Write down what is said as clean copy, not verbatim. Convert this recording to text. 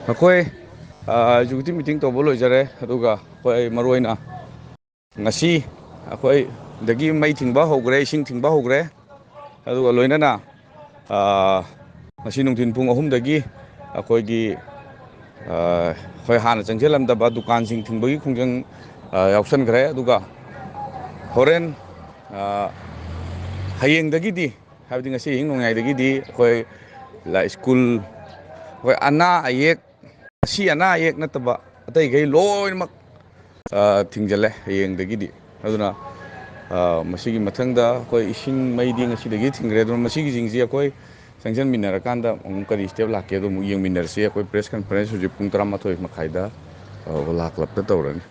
ꯑꯩꯈꯣꯏ executive meeting ꯇꯧꯕ ꯂꯣꯏꯖꯔꯦ ꯑꯗꯨꯒ ꯑꯩꯈꯣꯏ ꯃꯔꯨꯑꯣꯏꯅ ꯉꯁꯤ ꯑꯩꯈꯣꯏꯗꯒꯤ ꯃꯩ ꯊꯤꯡꯕ ꯍꯧꯈ꯭ꯔꯦ, ꯏꯁꯤꯡ ꯊꯤꯡꯕ ꯍꯧꯈ꯭ꯔꯦ, ꯑꯗꯨꯒ ꯂꯣꯏꯅꯅ ꯉꯁꯤ ꯅꯨꯡꯊꯤꯟ ꯄꯨꯡ 3ꯗꯒꯤ ꯑꯩꯈꯣꯏꯒꯤ ꯑꯩꯈꯣꯏ ꯍꯥꯟꯅ ꯆꯪꯁꯤꯜꯂꯝꯗꯕ ꯗꯨꯀꯥꯟꯁꯤꯡ ꯊꯤꯡꯕꯒꯤ ꯈꯣꯡꯖꯪ ꯌꯥꯎꯁꯟꯈ꯭ꯔꯦ꯫ ꯑꯗꯨꯒ ꯍꯣꯔꯦꯟ ꯍꯌꯦꯡꯗꯒꯤꯗꯤ ꯍꯥꯏꯕꯗꯤ ꯉꯁꯤ ꯑꯍꯤꯡ ꯅꯣꯡꯌꯥꯏꯗꯒꯤꯗꯤ ꯑꯩꯈꯣꯏ ꯁ꯭ꯀꯨꯜ, ꯑꯩꯈꯣꯏ ꯑꯅꯥ ꯑꯌꯦꯛ, ꯑꯁꯤ ꯑꯅꯥ ꯑꯌꯦꯛ ꯅꯠꯇꯕ ꯑꯇꯩꯈꯩ ꯂꯣꯏꯅꯃꯛ ꯊꯤꯡꯖꯤꯜꯂꯦ ꯍꯌꯦꯡꯗꯒꯤꯗꯤ꯫ ꯑꯗꯨꯅ ꯃꯁꯤꯒꯤ ꯃꯊꯪꯗ ꯑꯩꯈꯣꯏ ꯏꯁꯤꯡ ꯃꯩꯗꯤ ꯉꯁꯤꯗꯒꯤ ꯊꯤꯡꯈ꯭ꯔꯦ꯫ ꯑꯗꯨꯅ ꯃꯁꯤꯒꯤꯁꯤꯡꯁꯤ ꯑꯩꯈꯣꯏ ꯆꯪꯁꯤꯟꯃꯤꯟꯅꯔꯀꯥꯟꯗ ꯑꯃꯨꯛ ꯀꯔꯤ ꯁ꯭ꯇꯦꯞ ꯂꯥꯛꯀꯦ ꯑꯗꯨ ꯑꯃꯨꯛ ꯌꯦꯡꯃꯤꯟꯅꯔꯁꯤ꯫ ꯑꯩꯈꯣꯏ ꯄ꯭ꯔꯦꯁ ꯀꯟꯐꯔꯦꯟꯁ ꯍꯧꯖꯤꯛ ꯄꯨꯡ 12:30 ꯃꯈꯥꯏꯗ ꯑꯣꯂꯥ ꯀ꯭ꯂꯕꯇ ꯇꯧꯔꯅꯤ꯫